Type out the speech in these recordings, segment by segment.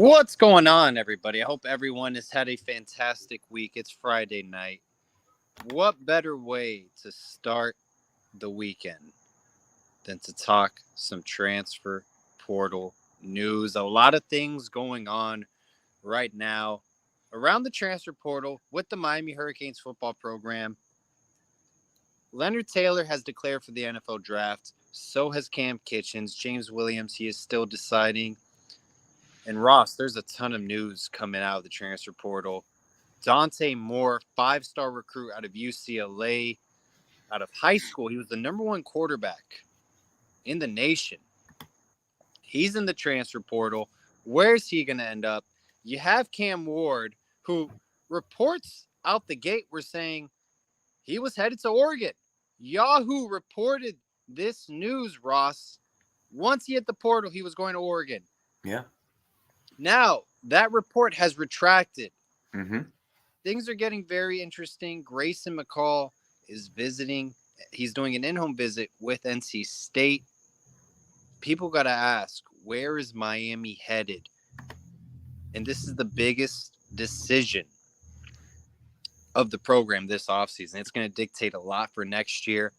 What's going on, everybody? I hope everyone has had a fantastic week. It's Friday night. What better way to start the weekend than to talk some transfer portal news? A lot of things going on right now around the transfer portal with the Miami Hurricanes football program. Leonard Taylor has declared for the NFL draft. So has Cam Kitchens. James Williams, he is still deciding. And Ross, there's a ton of news coming out of the transfer portal. Dante Moore, 5-star recruit out of UCLA, out of high school. He was the number one quarterback in the nation. He's in the transfer portal. Where's he going to end up? You have Cam Ward, who reports out the gate were saying he was headed to Oregon. Yahoo reported this news, Ross. Once he hit the portal, he was going to Oregon. Yeah. Now, that report has retracted. Mm-hmm. Things are getting very interesting. Grayson McCall is visiting. He's doing an in-home visit with NC State. People got to ask, where is Miami headed? And this is the biggest decision of the program this offseason. It's going to dictate a lot for next year.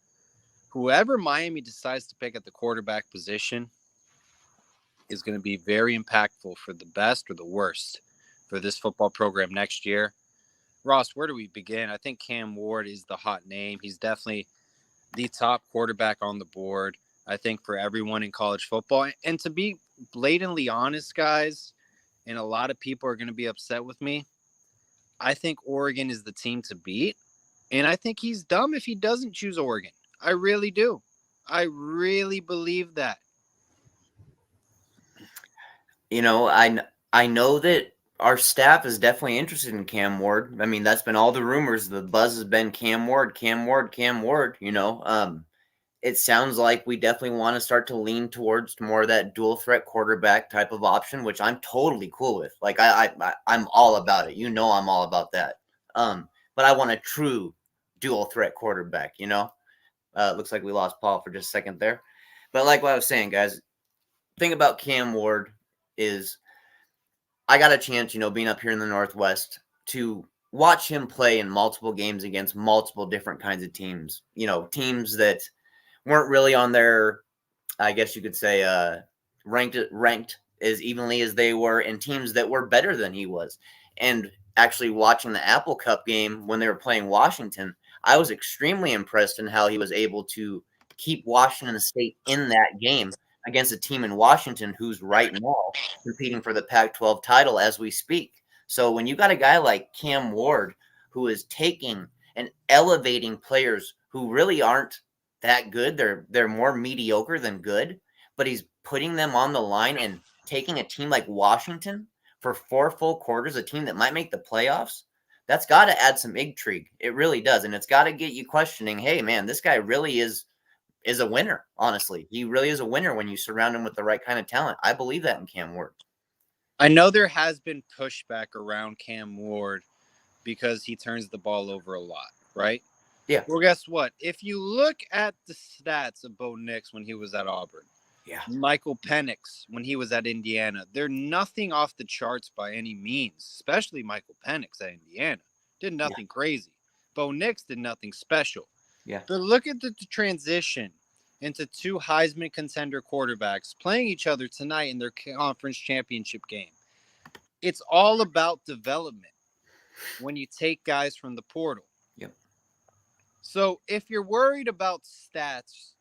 Whoever Miami decides to pick at the quarterback position is going to be very impactful for the best or the worst for this football program next year. Ross, where do we begin? I think Cam Ward is the hot name. He's definitely the top quarterback on the board, I think, for everyone in college football. And to be blatantly honest, guys, and a lot of people are going to be upset with me, I think Oregon is the team to beat. And I think he's dumb if he doesn't choose Oregon. I really do. I really believe that. You know, I know that our staff is definitely interested in Cam Ward. I mean, that's been all the rumors. The buzz has been Cam Ward, Cam Ward, Cam Ward. You know, it sounds like we definitely want to start to lean towards more of that dual threat quarterback type of option, which I'm totally cool with. Like I'm all about it. You know, I'm all about that. But I want a true dual threat quarterback. You know, looks like we lost Paul for just a second there. But like what I was saying, guys, thing about Cam Ward is I got a chance, you know, being up here in the Northwest to watch him play in multiple games against multiple different kinds of teams, you know, teams that weren't really on their, I guess you could say, ranked as evenly as they were, and teams that were better than he was. And actually watching the Apple Cup game when they were playing Washington, I was extremely impressed in how he was able to keep Washington State in that game against a team in Washington who's right now competing for the Pac-12 title as we speak. So when you got a guy like Cam Ward who is taking and elevating players who really aren't that good, they're more mediocre than good, but he's putting them on the line and taking a team like Washington for 4 full quarters, a team that might make the playoffs, that's got to add some intrigue. It really does. And it's got to get you questioning, hey, man, this guy really is a winner, honestly. He really is a winner when you surround him with the right kind of talent. I believe that in Cam Ward. I know there has been pushback around Cam Ward because he turns the ball over a lot, right? Yeah. Well, guess what? If you look at the stats of Bo Nix when he was at Auburn, Michael Penix when he was at Indiana, they're nothing off the charts by any means, especially Michael Penix at Indiana. Did nothing crazy. Bo Nix did nothing special. Yeah. But look at the transition into 2 Heisman contender quarterbacks playing each other tonight in their conference championship game. It's all about development when you take guys from the portal. Yep. So if you're worried about stats,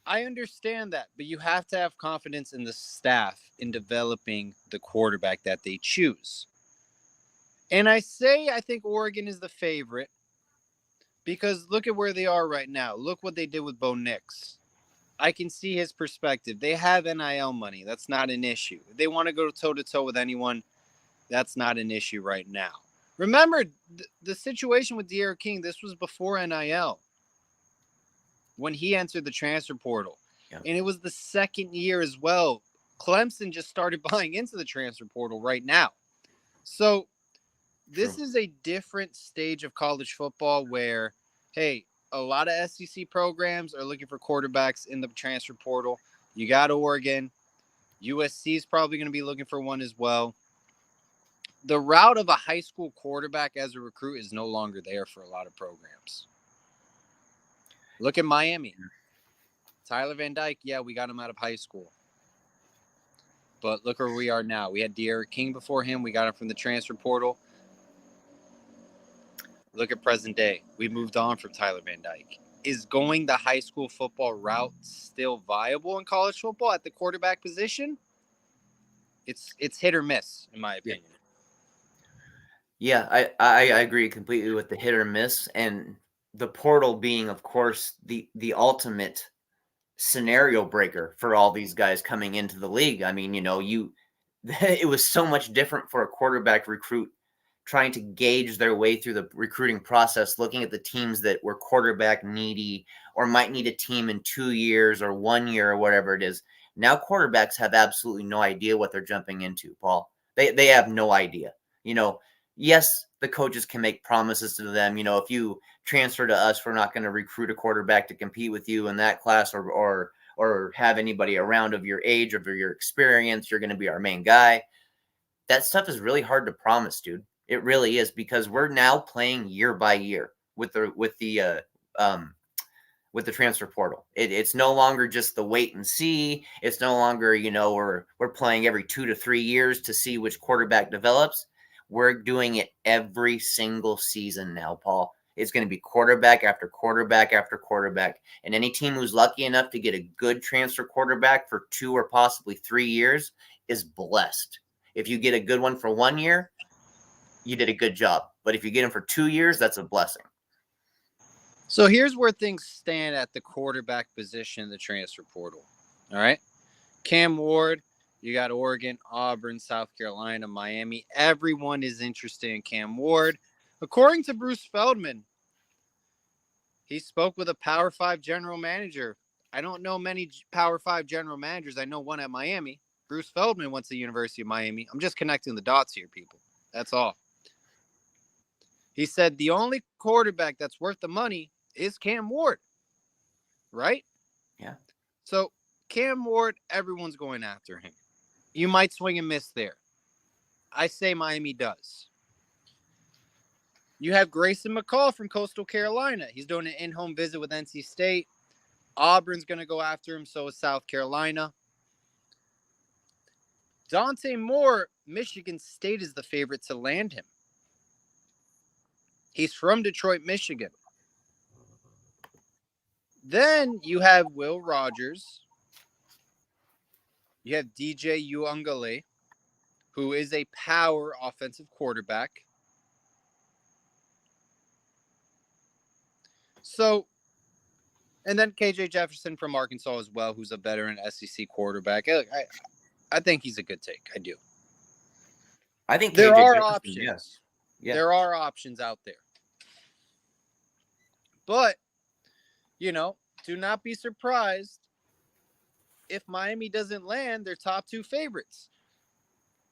I understand that, but you have to have confidence in the staff in developing the quarterback that they choose. And I think Oregon is the favorite because look at where they are right now. Look what they did with Bo Nix. I can see his perspective. They have NIL money. That's not an issue. If they want to go toe-to-toe with anyone, that's not an issue right now. Remember, the situation with De'Aaron King, this was before NIL. When he entered the transfer portal. Yep. And it was the second year as well. Clemson just started buying into the transfer portal right now. So this is a different stage of college football where, hey, a lot of SEC programs are looking for quarterbacks in the transfer portal. You got Oregon. USC is probably going to be looking for one as well. The route of a high school quarterback as a recruit is no longer there for a lot of programs. Look at Miami. Tyler Van Dyke, yeah, we got him out of high school. But look where we are now. We had De'Aaron King before him. We got him from the transfer portal. Look at present day. We moved on from Tyler Van Dyke. Is going the high school football route still viable in college football at the quarterback position? It's hit or miss, in my opinion. Yeah, I agree completely with the hit or miss, and the portal being, of course, the ultimate scenario breaker for all these guys coming into the league. I mean, it was so much different for a quarterback recruit trying to gauge their way through the recruiting process, looking at the teams that were quarterback needy or might need a team in 2 years or 1 year or whatever it is. Now quarterbacks have absolutely no idea what they're jumping into, Paul. They have no idea. Yes, the coaches can make promises to them. If you transfer to us, we're not going to recruit a quarterback to compete with you in that class or have anybody around of your age or your experience. You're going to be our main guy. That stuff is really hard to promise, dude. It really is, because we're now playing year by year with the transfer portal. It's no longer just the wait and see. It's no longer, we're playing every 2 to 3 years to see which quarterback develops. We're doing it every single season now, Paul. It's going to be quarterback after quarterback after quarterback. And any team who's lucky enough to get a good transfer quarterback for 2 or possibly 3 years is blessed. If you get a good one for 1 year, you did a good job. But if you get him for 2 years, that's a blessing. So here's where things stand at the quarterback position in the transfer portal. All right. Cam Ward, you got Oregon, Auburn, South Carolina, Miami. Everyone is interested in Cam Ward. According to Bruce Feldman, he spoke with a Power 5 general manager. I don't know many Power 5 general managers. I know one at Miami. Bruce Feldman went to the University of Miami. I'm just connecting the dots here, people. That's all. He said the only quarterback that's worth the money is Cam Ward. Right? Yeah. So Cam Ward, everyone's going after him. You might swing and miss there. I say Miami does. You have Grayson McCall from Coastal Carolina. He's doing an in-home visit with NC State. Auburn's going to go after him, so is South Carolina. Dante Moore, Michigan State is the favorite to land him. He's from Detroit, Michigan. Then you have Will Rogers. You have DJ Uungale, who is a power offensive quarterback. So, and then KJ Jefferson from Arkansas as well, who's a veteran SEC quarterback. I think he's a good take. I do. I think there KJ are Jefferson, options. Yeah. There are options out there. But, do not be surprised if Miami doesn't land their top 2 favorites.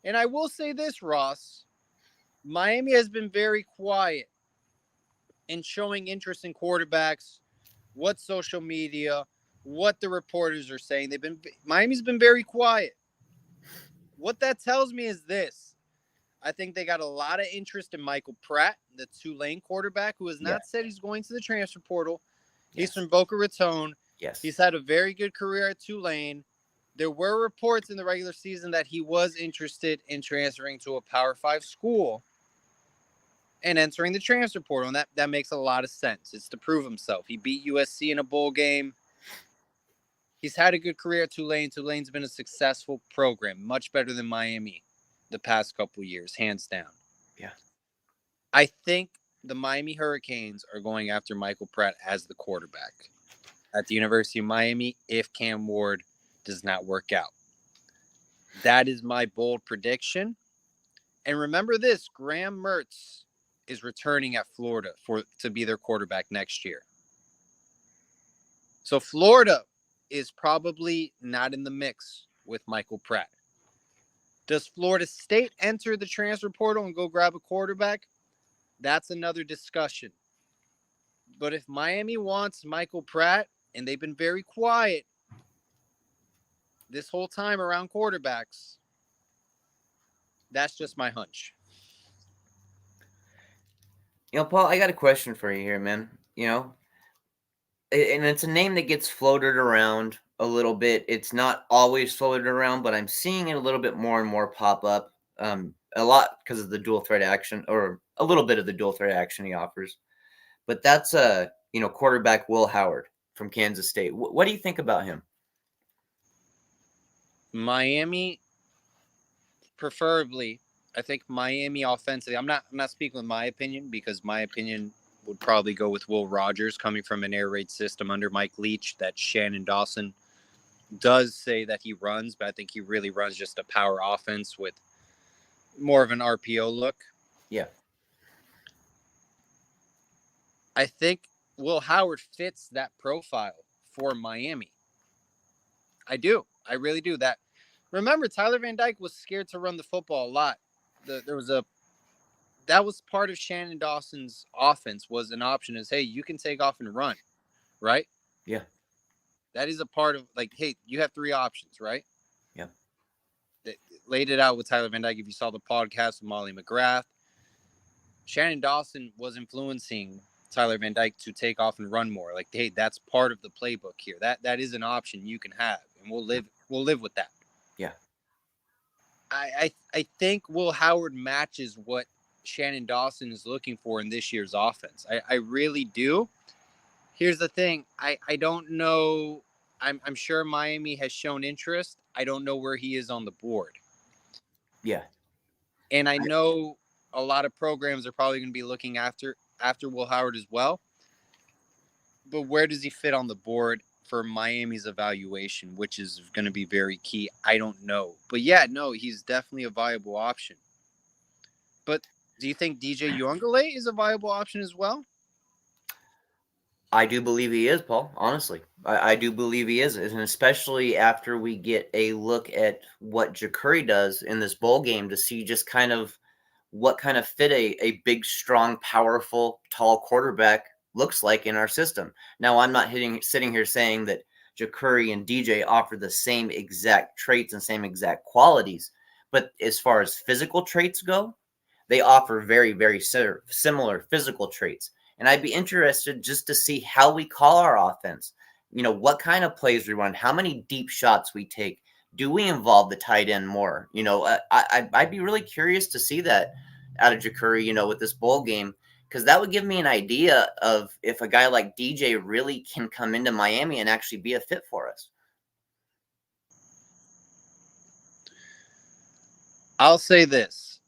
And I will say this, Ross. Miami has been very quiet in showing interest in quarterbacks, what social media, what the reporters are saying. Miami's been very quiet. What that tells me is this. I think they got a lot of interest in Michael Pratt, the Tulane quarterback, who has not said he's going to the transfer portal. He's from Boca Raton. Yes. He's had a very good career at Tulane. There were reports in the regular season that he was interested in transferring to a Power 5 school and entering the transfer portal, and that makes a lot of sense. It's to prove himself. He beat USC in a bowl game. He's had a good career at Tulane. Tulane's been a successful program, much better than Miami the past couple of years, hands down. Yeah. I think the Miami Hurricanes are going after Michael Pratt as the quarterback at the University of Miami if Cam Ward does not work out. That is my bold prediction. And remember this, Graham Mertz is returning at Florida to be their quarterback next year. So Florida is probably not in the mix with Michael Pratt. Does Florida State enter the transfer portal and go grab a quarterback? That's another discussion. But if Miami wants Michael Pratt, and they've been very quiet, this whole time around quarterbacks. That's just my hunch. Paul, I got a question for you here, man. And it's a name that gets floated around a little bit. It's not always floated around, but I'm seeing it a little bit more and more pop up. A lot because of the dual threat action, or a little bit of the dual threat action he offers. But that's quarterback Will Howard from Kansas State. What do you think about him? Miami, preferably. I think Miami offensively. I'm not speaking with my opinion, because my opinion would probably go with Will Rogers, coming from an air raid system under Mike Leach that Shannon Dawson does say that he runs, but I think he really runs just a power offense with more of an RPO look. Yeah. I think Will Howard fits that profile for Miami. I do. I really do. That. Remember, Tyler Van Dyke was scared to run the football a lot. That was part of Shannon Dawson's offense, was an option is, hey, you can take off and run, right? Yeah. That is a part of, like, hey, you have three options, right? Yeah. They laid it out with Tyler Van Dyke. If you saw the podcast with Molly McGrath, Shannon Dawson was influencing Tyler Van Dyke to take off and run more. Like, hey, that's part of the playbook here. That is an option you can have, and we'll live with that. Yeah. I think Will Howard matches what Shannon Dawson is looking for in this year's offense. I really do. Here's the thing. I don't know. I'm sure Miami has shown interest. I don't know where he is on the board. Yeah. And I know a lot of programs are probably going to be looking after Will Howard as well. But where does he fit on the board for Miami's evaluation, which is going to be very key? I don't know. But yeah, no, he's definitely a viable option. But do you think DJ Uiagalelei is a viable option as well? I do believe he is, Paul. Honestly, I do believe he is, and especially after we get a look at what Ja'Curry does in this bowl game, to see just kind of what kind of fit a big, strong, powerful, tall quarterback looks like in our system. Now, I'm not sitting here saying that Ja'Curry and DJ offer the same exact traits and same exact qualities, but as far as physical traits go, they offer very, very similar physical traits. And I'd be interested just to see how we call our offense. What kind of plays we run, how many deep shots we take. Do we involve the tight end more? I'd be really curious to see that out of Ja'Curry, with this bowl game, because that would give me an idea of if a guy like DJ really can come into Miami and actually be a fit for us. I'll say this,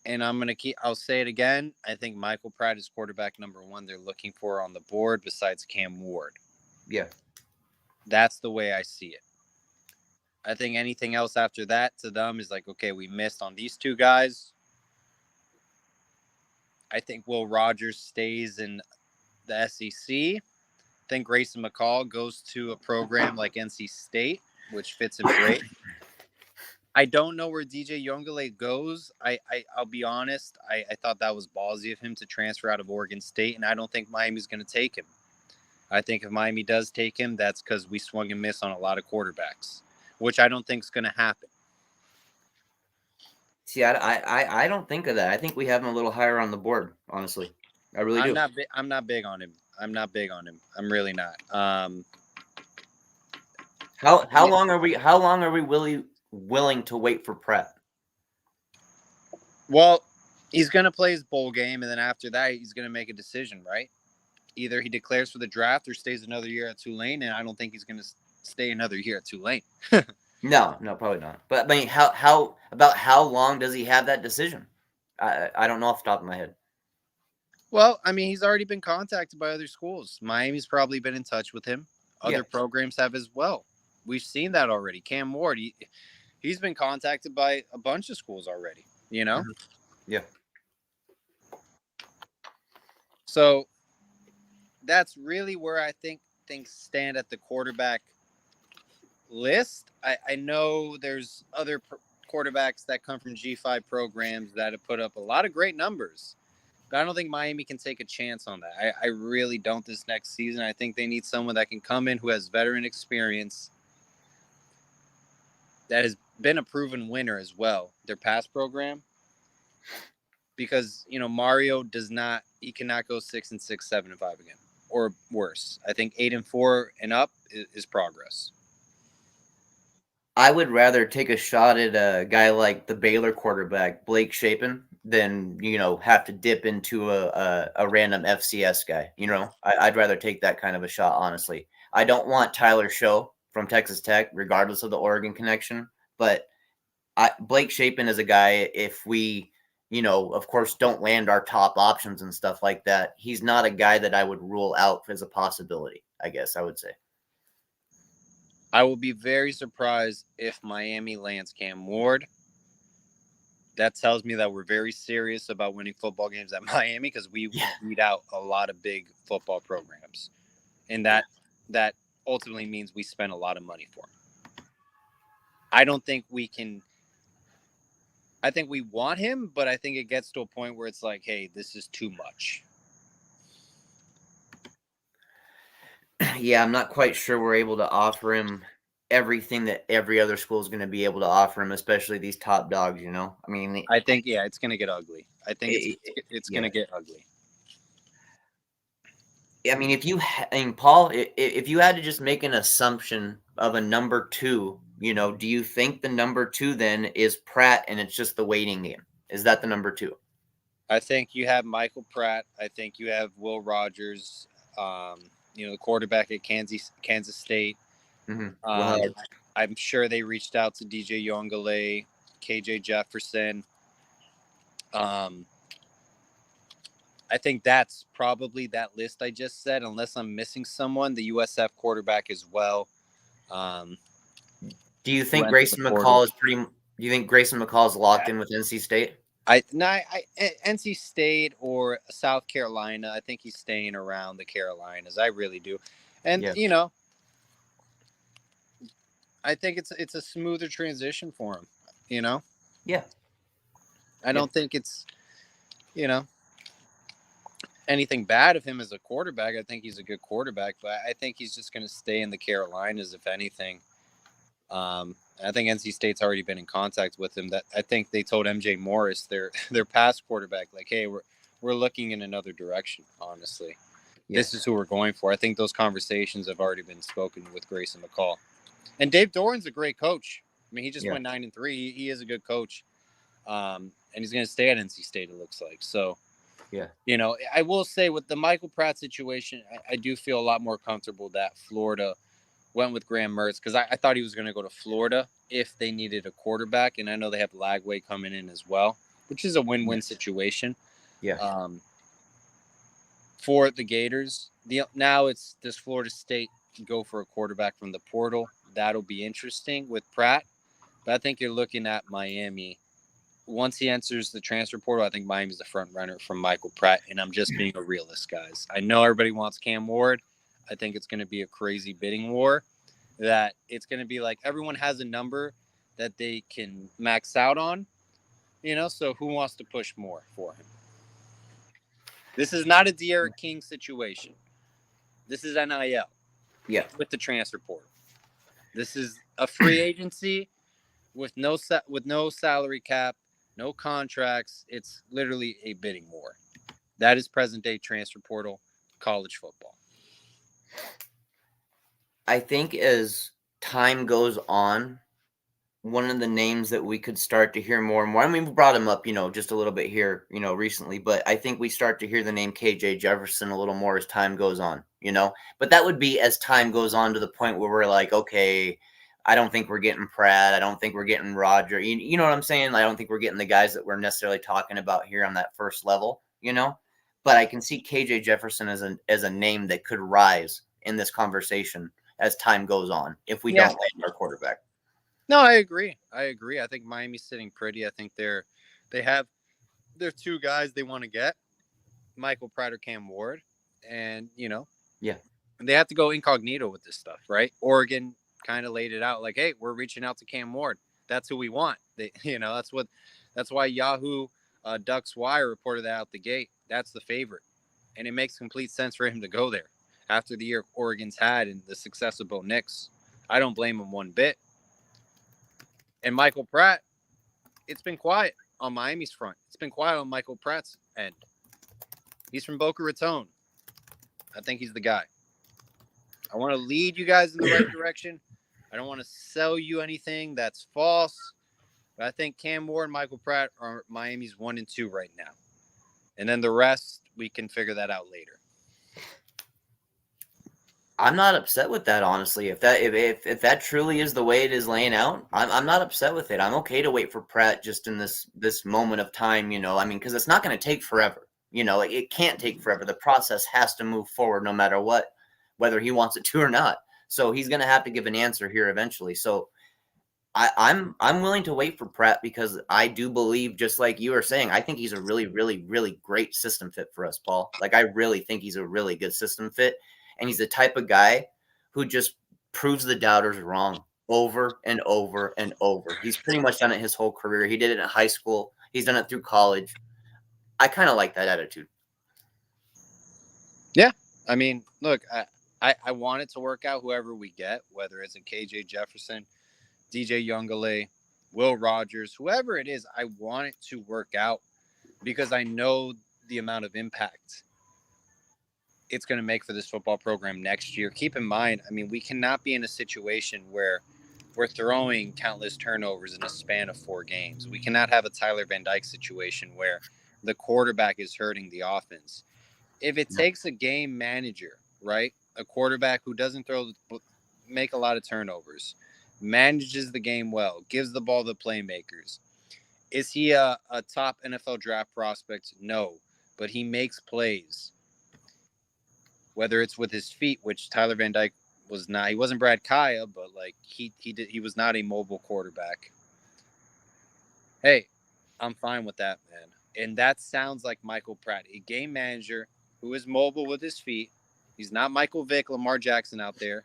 and I'll say it again. I think Michael Pratt is quarterback number one they're looking for on the board besides Cam Ward. Yeah. That's the way I see it. I think anything else after that to them is like, okay, we missed on these two guys. I think Will Rogers stays in the SEC. I think Grayson McCall goes to a program like NC State, which fits him great. I don't know where DJ Uiagalelei goes. I'll be honest. I thought that was ballsy of him to transfer out of Oregon State, and I don't think Miami's going to take him. I think if Miami does take him, that's because we swung and missed on a lot of quarterbacks, which I don't think is going to happen. See, I don't think of that. I think we have him a little higher on the board, honestly. I really do. I'm not big on him. I'm really not. How long are we willing to wait for Pratt? Well, he's going to play his bowl game, and then after that, he's going to make a decision, right? Either he declares for the draft or stays another year at Tulane, and I don't think he's going to stay another year at Tulane. No, probably not. But I mean, how long does he have that decision? I don't know off the top of my head. Well, I mean, he's already been contacted by other schools. Miami's probably been in touch with him. Other programs have as well. We've seen that already. Cam Ward, he's been contacted by a bunch of schools already, Mm-hmm. Yeah. So that's really where I think things stand at the quarterback list. I know there's other quarterbacks that come from G5 programs that have put up a lot of great numbers, but I don't think Miami can take a chance on that. I really don't this next season. I think they need someone that can come in who has veteran experience, that has been a proven winner as well, their pass program, because Mario does not, he cannot go 6-6, 7-5 again, or worse. I think 8-4 and up is progress. I would rather take a shot at a guy like the Baylor quarterback, Blake Shapen, than have to dip into a random FCS guy. I'd rather take that kind of a shot, honestly. I don't want Tyler Show from Texas Tech, regardless of the Oregon connection, but Blake Shapen is a guy, if we, of course, don't land our top options and stuff like that, he's not a guy that I would rule out as a possibility, I guess I would say. I will be very surprised if Miami lands Cam Ward. That tells me that we're very serious about winning football games at Miami, because we beat out a lot of big football programs, and that ultimately means we spend a lot of money for him. I don't think we can. I think we want him, but I think it gets to a point where it's like, hey, this is too much. Yeah, I'm not quite sure we're able to offer him everything that every other school is going to be able to offer him, especially these top dogs. I mean, I think it's going to get ugly. I think it's going to get ugly. I mean, Paul, if you had to just make an assumption of a number two, do you think the number two then is Pratt and it's just the waiting game? Is that the number two? I think you have Michael Pratt. I think you have Will Rogers, the quarterback at Kansas State. Mm-hmm. I'm sure they reached out to DJ Yongale, KJ Jefferson. I think that's probably that list I just said, unless I'm missing someone. The USF quarterback as well. Do you think Grayson McCall is pretty? Do you think Grayson McCall is locked in with NC State? NC State or South Carolina. I think he's staying around the Carolinas. I really do, and I think it's a smoother transition for him. Yeah. I don't think it's anything bad of him as a quarterback. I think he's a good quarterback, but I think he's just going to stay in the Carolinas if anything. I think NC State's already been in contact with him. That I think they told MJ Morris, their past quarterback, like, hey, we're looking in another direction. Honestly, this is who we're going for. I think those conversations have already been spoken with Grayson McCall, and Dave Doran's a great coach. I mean, he just went 9-3. He is a good coach, and he's going to stay at NC State. It looks like so. Yeah. I will say with the Michael Pratt situation, I do feel a lot more comfortable that Florida went with Graham Mertz, because I thought he was going to go to Florida if they needed a quarterback. And I know they have Lagway coming in as well, which is a win-win situation. Yeah. For the Gators, now it's, does Florida State go for a quarterback from the portal? That'll be interesting with Pratt. But I think you're looking at Miami. Once he enters the transfer portal, I think Miami's the front runner from Michael Pratt. And I'm just being a realist, guys. I know everybody wants Cam Ward. I think it's going to be a crazy bidding war, that it's going to be like everyone has a number that they can max out on, so who wants to push more for him? This is not a De'Aaron King situation. This is NIL. Yeah. With the transfer portal. This is a free agency with no salary cap, no contracts. It's literally a bidding war. That is present day transfer portal college football. I think as time goes on, one of the names that we could start to hear more and more, I mean, we brought him up, just a little bit here, recently, but I think we start to hear the name KJ Jefferson a little more as time goes on, but that would be as time goes on to the point where we're like, okay, I don't think we're getting Pratt. I don't think we're getting Roger. You know what I'm saying? I don't think we're getting the guys that we're necessarily talking about here on that first level, but I can see KJ Jefferson as a name that could rise in this conversation as time goes on if we don't land our quarterback. No, I agree. I think Miami's sitting pretty. I think they have their two guys they want to get, Michael Pratt or Cam Ward, and they have to go incognito with this stuff, right? Oregon kind of laid it out like, hey, we're reaching out to Cam Ward. That's who we want. That's why Yahoo Ducks Wire reported that out the gate. That's the favorite, and it makes complete sense for him to go there after the year Oregon's had and the success of Bo Nix. I don't blame him one bit. And Michael Pratt, it's been quiet on Miami's front. It's been quiet on Michael Pratt's end. He's from Boca Raton. I think he's the guy. I want to lead you guys in the right direction. I don't want to sell you anything that's false. But I think Cam Ward and Michael Pratt are Miami's 1 and 2 right now. And then the rest, we can figure that out later. I'm not upset with that, honestly. If that truly is the way it is laying out, I'm not upset with it. I'm okay to wait for Pratt just in this moment of time, you know. I mean, because it's not going to take forever. You know, it can't take forever. The process has to move forward no matter what, whether he wants it to or not. So he's going to have to give an answer here eventually. So I'm willing to wait for Pratt because I do believe, just like you were saying, I think he's a really, really, really great system fit for us, Paul. Like, I really think he's a really good system fit. And he's the type of guy who just proves the doubters wrong over and over and over. He's pretty much done it his whole career. He did it in high school. He's done it through college. I kind of like that attitude. Yeah. I mean, look, I want it to work out whoever we get, whether it's a KJ Jefferson, DJ Youngale, Will Rogers, whoever it is, I want it to work out because I know the amount of impact it's going to make for this football program next year. Keep in mind, I mean, we cannot be in a situation where we're throwing countless turnovers in a span of 4 games. We cannot have a Tyler Van Dyke situation where the quarterback is hurting the offense. If it takes a game manager, right, a quarterback who doesn't make a lot of turnovers, manages the game well, gives the ball to playmakers. Is he a top NFL draft prospect? No, but he makes plays. Whether it's with his feet, which Tyler Van Dyke was not. He wasn't Brad Kaya, but like he was not a mobile quarterback. Hey, I'm fine with that, man. And that sounds like Michael Pratt, a game manager who is mobile with his feet. He's not Michael Vick, Lamar Jackson out there,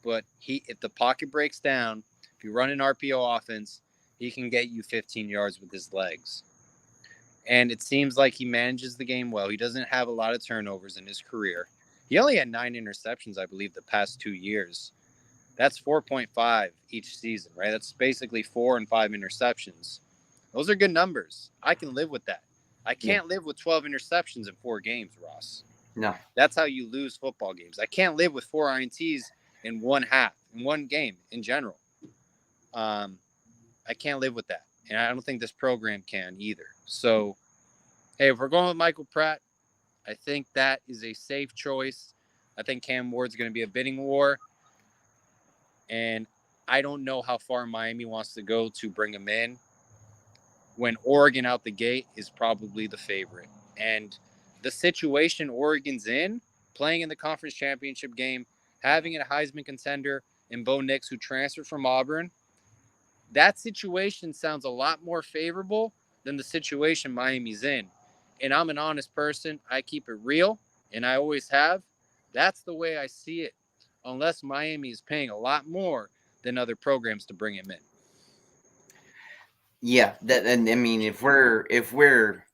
but if the pocket breaks down, if you run an RPO offense, he can get you 15 yards with his legs. And it seems like he manages the game well. He doesn't have a lot of turnovers in his career. He only had 9 interceptions, I believe, the past 2 years. That's 4.5 each season, right? That's basically 4 and 5 interceptions. Those are good numbers. I can live with that. I can't live with 12 interceptions in 4 games, Ross. No. That's how you lose football games. I can't live with 4 INTs in one game in general. I can't live with that. And I don't think this program can either. So, hey, if we're going with Michael Pratt, I think that is a safe choice. I think Cam Ward's going to be a bidding war. And I don't know how far Miami wants to go to bring him in when Oregon out the gate is probably the favorite. And the situation Oregon's in, playing in the conference championship game, having a Heisman contender in Bo Nix who transferred from Auburn, that situation sounds a lot more favorable than the situation Miami's in. And I'm an honest person. I keep it real, and I always have. That's the way I see it, unless Miami is paying a lot more than other programs to bring him in. Yeah, and I mean, if we're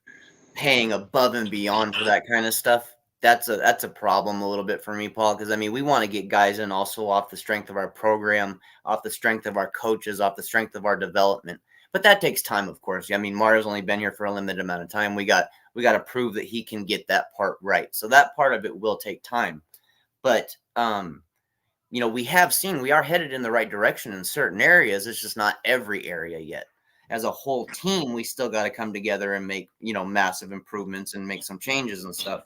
paying above and beyond for that kind of stuff, that's a problem a little bit for me, Paul, because I mean, we want to get guys in also off the strength of our program, off the strength of our coaches, off the strength of our development. But that takes time, of course. I mean, Mario's only been here for a limited amount of time. We got to prove that he can get that part right. So that part of it will take time. But you know, we are headed in the right direction in certain areas. It's just not every area yet. As a whole team, we still got to come together and make, you know, massive improvements and make some changes and stuff.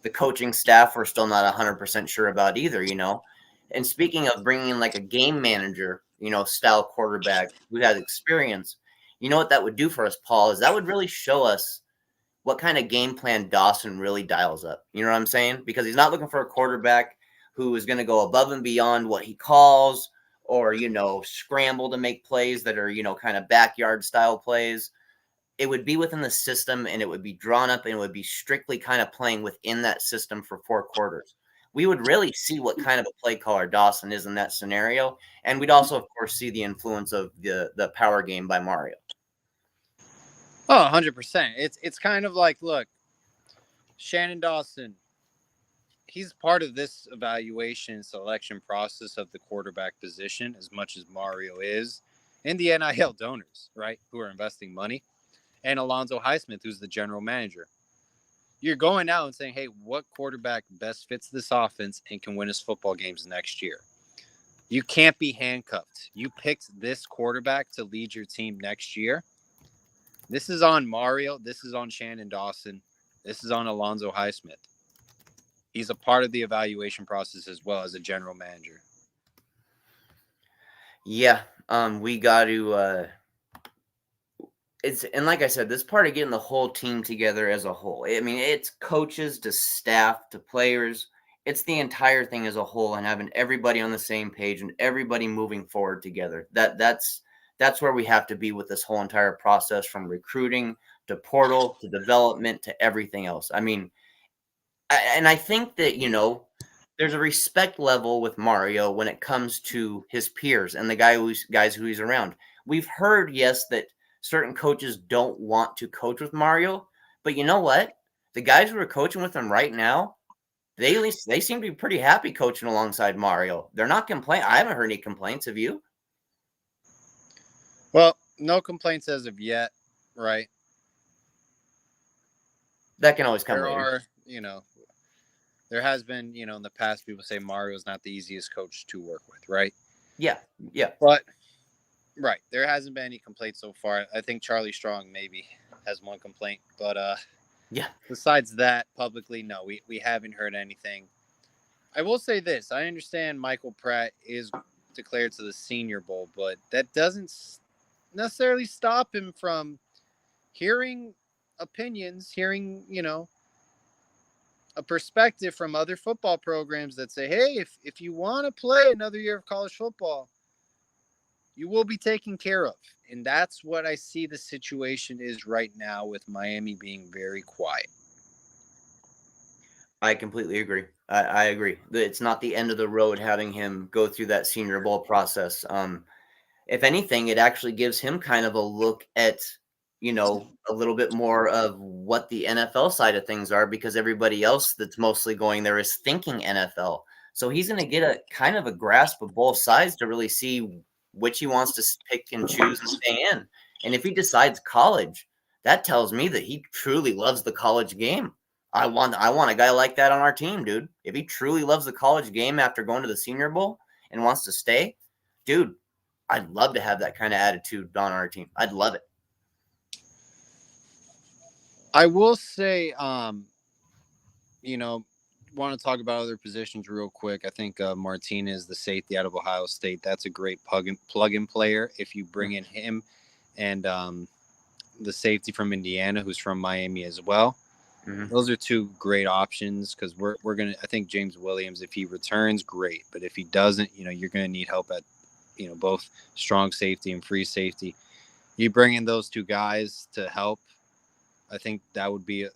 The coaching staff, we're still not 100% sure about either, you know. And speaking of bringing in like a game manager, you know, style quarterback who has experience, you know what that would do for us, Paul, is that would really show us what kind of game plan Dawson really dials up. You know what I'm saying? Because he's not looking for a quarterback who is going to go above and beyond what he calls or, you know, scramble to make plays that are, you know, kind of backyard style plays. It would be within the system and it would be drawn up and it would be strictly kind of playing within that system for 4 quarters. We would really see what kind of a play caller Dawson is in that scenario. And we'd also, of course, see the influence of the power game by Mario. Oh, 100%. It's kind of like, look, Shannon Dawson, he's part of this evaluation selection process of the quarterback position as much as Mario is. and the NIL donors, right, who are investing money, and Alonzo Highsmith, who's the general manager. You're going out and saying, hey, what quarterback best fits this offense and can win us football games next year? You can't be handcuffed. You picked this quarterback to lead your team next year. This is on Mario. This is on Shannon Dawson. This is on Alonzo Highsmith. He's a part of the evaluation process as well as a general manager. Yeah, we got to. It's and like I said, this part of getting the whole team together as a whole. I mean, it's coaches to staff to players. It's the entire thing as a whole, and having everybody on the same page and everybody moving forward together. That's where we have to be with this whole entire process, from recruiting to portal to development to everything else. I mean, and I think that there's a respect level with Mario when it comes to his peers and the guys who he's around. We've heard, yes, that certain coaches don't want to coach with Mario, but you know what? The guys who are coaching with him right now, they seem to be pretty happy coaching alongside Mario. They're not complaining. I haven't heard any complaints. Have you? Well, no complaints as of yet, right? That can always come There later. are, there has been, in the past, people say Mario's not the easiest coach to work with, right? Yeah. But, right, there hasn't been any complaints so far. I think Charlie Strong maybe has one complaint, but yeah. Besides that, publicly, no, we haven't heard anything. I will say this: I understand Michael Pratt is declared to the Senior Bowl, but that doesn't necessarily stop him from hearing opinions, hearing a perspective from other football programs that say, hey, if you want to play another year of college football, you will be taken care of. And that's what I see the situation is right now, with Miami being very quiet. I completely agree. I agree. It's not the end of the road having him go through that Senior Bowl process. If anything, it actually gives him kind of a look at, a little bit more of what the NFL side of things are, because everybody else that's mostly going there is thinking NFL. So he's going to get a kind of a grasp of both sides to really see which he wants to pick and choose and stay in. And if he decides college, that tells me that he truly loves the college game. I want a guy like that on our team, dude. If he truly loves the college game after going to the Senior Bowl and wants to stay, dude, I'd love to have that kind of attitude on our team. I'd love it. I will say, want to talk about other positions real quick. I think Martinez, the safety out of Ohio State, that's a great plug-in player. If you bring in him and the safety from Indiana, who's from Miami as well, those are two great options, because we're gonna. I think James Williams, if he returns, great, but if he doesn't, you're gonna need help at both strong safety and free safety. You bring in those two guys to help, I think that would be a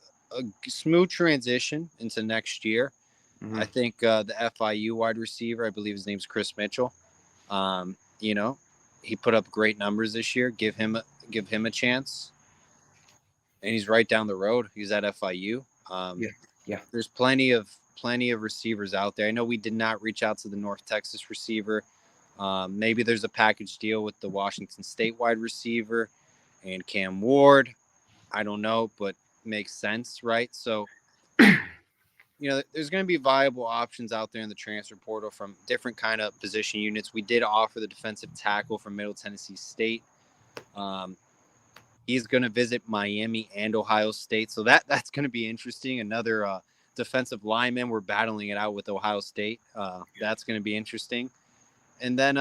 smooth transition into next year. I think the FIU wide receiver, I believe his name's Chris Mitchell. He put up great numbers this year. Give him a chance, and he's right down the road. He's at FIU. Yeah. There's plenty of receivers out there. I know we did not reach out to the North Texas receiver. Maybe there's a package deal with the Washington State wide receiver and Cam Ward. I don't know, but makes sense, right? So, there's going to be viable options out there in the transfer portal from different kind of position units. We did offer the defensive tackle from Middle Tennessee State. He's going to visit Miami and Ohio State, so that's going to be interesting. Another defensive lineman, we're battling it out with Ohio State. That's going to be interesting. And then,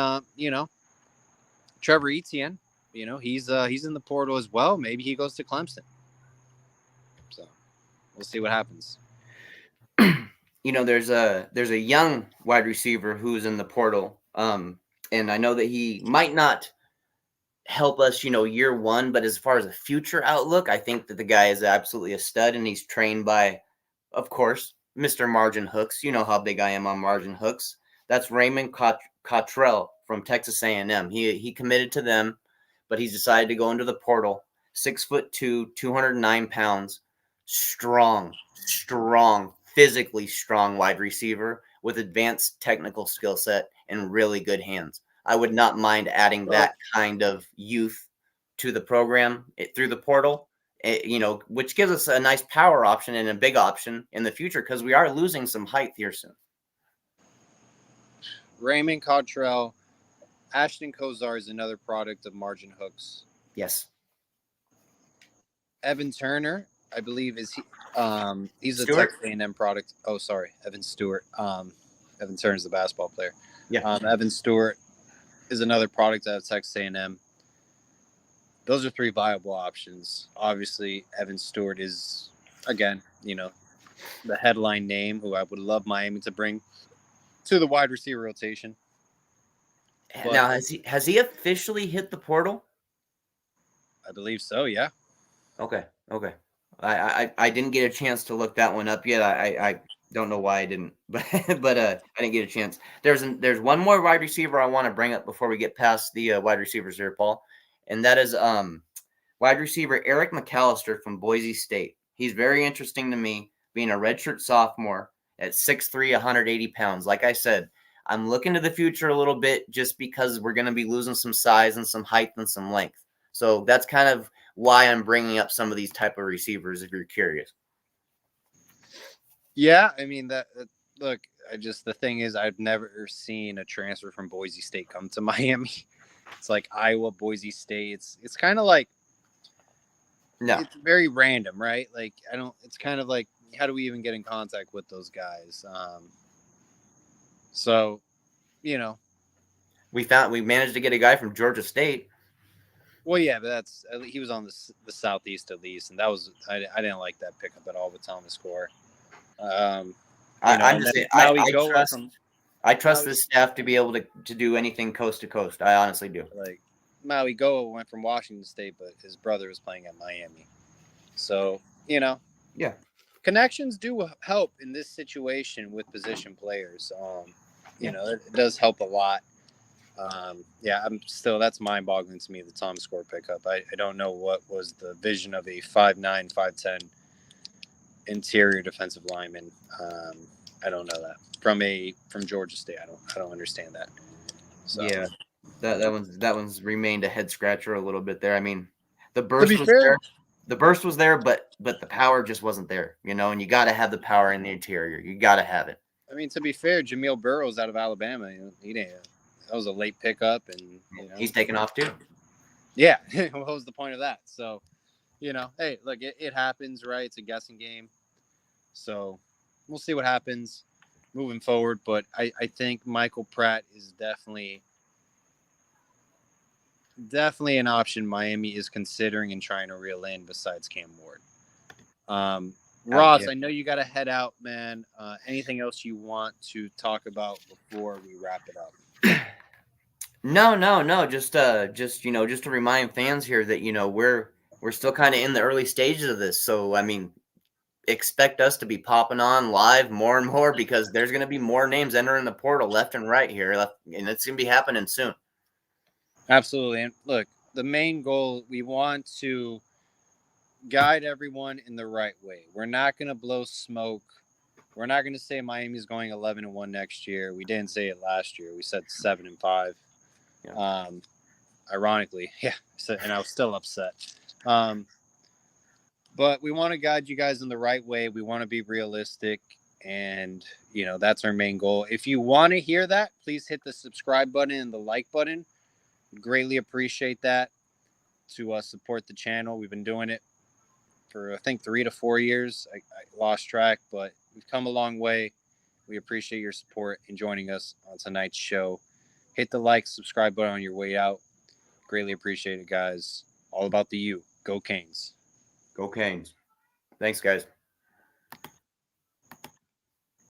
Trevor Etienne, he's in the portal as well. Maybe he goes to Clemson. So we'll see what happens. There's a young wide receiver who's in the portal. And I know that he might not help us, year one, but as far as a future outlook, I think that the guy is absolutely a stud, and he's trained by, of course, Mr. Margin Hooks. You know how big I am on Margin Hooks. That's Raymond Cottrell from Texas A&M. He committed to them, but he's decided to go into the portal. 6'2", 209 pounds, strong, physically strong wide receiver with advanced technical skill set and really good hands. I would not mind adding So, that kind of youth to the program through the portal. Which gives us a nice power option and a big option in the future because we are losing some height here soon. Raymond Cottrell, Ashton Kozar is another product of Margin Hooks. Yes. Evan Turner, I believe, he's a Stewart? Texas A&M product. Oh, sorry, Evan Stewart. Evan Turner's the basketball player. Yeah. Evan Stewart is another product out of Texas A&M. Those are three viable options. Obviously, Evan Stewart is, again, the headline name who I would love Miami to bring to the wide receiver rotation. But Now, has he officially hit the portal? I believe so, yeah. Okay. I didn't get a chance to look that one up yet. I don't know why I didn't, but I didn't get a chance. There's one more wide receiver I want to bring up before we get past the wide receivers here, Paul, and that is wide receiver Eric McAllister from Boise State. He's very interesting to me, being a redshirt sophomore at 6'3", 180 pounds. Like I said, I'm looking to the future a little bit just because we're going to be losing some size and some height and some length. So that's kind of why I'm bringing up some of these type of receivers, if you're curious. Yeah, I mean, look, the thing is, I've never seen a transfer from Boise State come to Miami. It's like Iowa, Boise State. It's kind of like, No, it's very random, right? Like, it's kind of like, how do we even get in contact with those guys? So, we managed to get a guy from Georgia State. well, yeah, but he was on the southeast at least, and that was I didn't like that pickup at all with Thomas Core. I'm just saying, I trust Maui, this staff to be able to do anything coast to coast. I honestly do. like Maui Goa went from Washington State, but his brother was playing at Miami, so Yeah, connections do help in this situation with position players. It does help a lot. That's mind-boggling to me, the Thomas Core pickup. I don't know what was the vision of a 5'9", 5'10" interior defensive lineman. I don't know that from Georgia State. I don't understand that. So. Yeah, that one's remained a head scratcher a little bit there. I mean, the To burst be was fair, there. The burst was there, but the power just wasn't there, and you got to have the power in the interior. You got to have it. I mean, to be fair, Jamil Burrows out of Alabama, he didn't. That was a late pickup, and he's taking off too. Yeah, what was the point of that? So, hey, look, it happens, right? It's a guessing game. So, we'll see what happens moving forward. But I think Michael Pratt is definitely an option Miami is considering and trying to reel in besides Cam Ward. Ross, I know you got to head out, man. Anything else you want to talk about before we wrap it up? No. Just to remind fans here that we're still kind of in the early stages of this. So I mean, expect us to be popping on live more and more because there's going to be more names entering the portal left and right here, and it's going to be happening soon. Absolutely, and look, the main goal, we want to guide everyone in the right way. We're not going to blow smoke. We're not going to say Miami's going 11-1 next year. We didn't say it last year. We said 7-5. Yeah. Ironically, yeah. And I was still upset. But we want to guide you guys in the right way. We want to be realistic, and that's our main goal. If you want to hear that, please hit the subscribe button and the like button. Greatly appreciate that to support the channel. We've been doing it for I think 3 to 4 years. I lost track, but we've come a long way. We appreciate your support and joining us on tonight's show. Hit the like, subscribe button on your way out. Greatly appreciate it, guys. All about the U. Go Canes. Go Canes. Thanks, guys.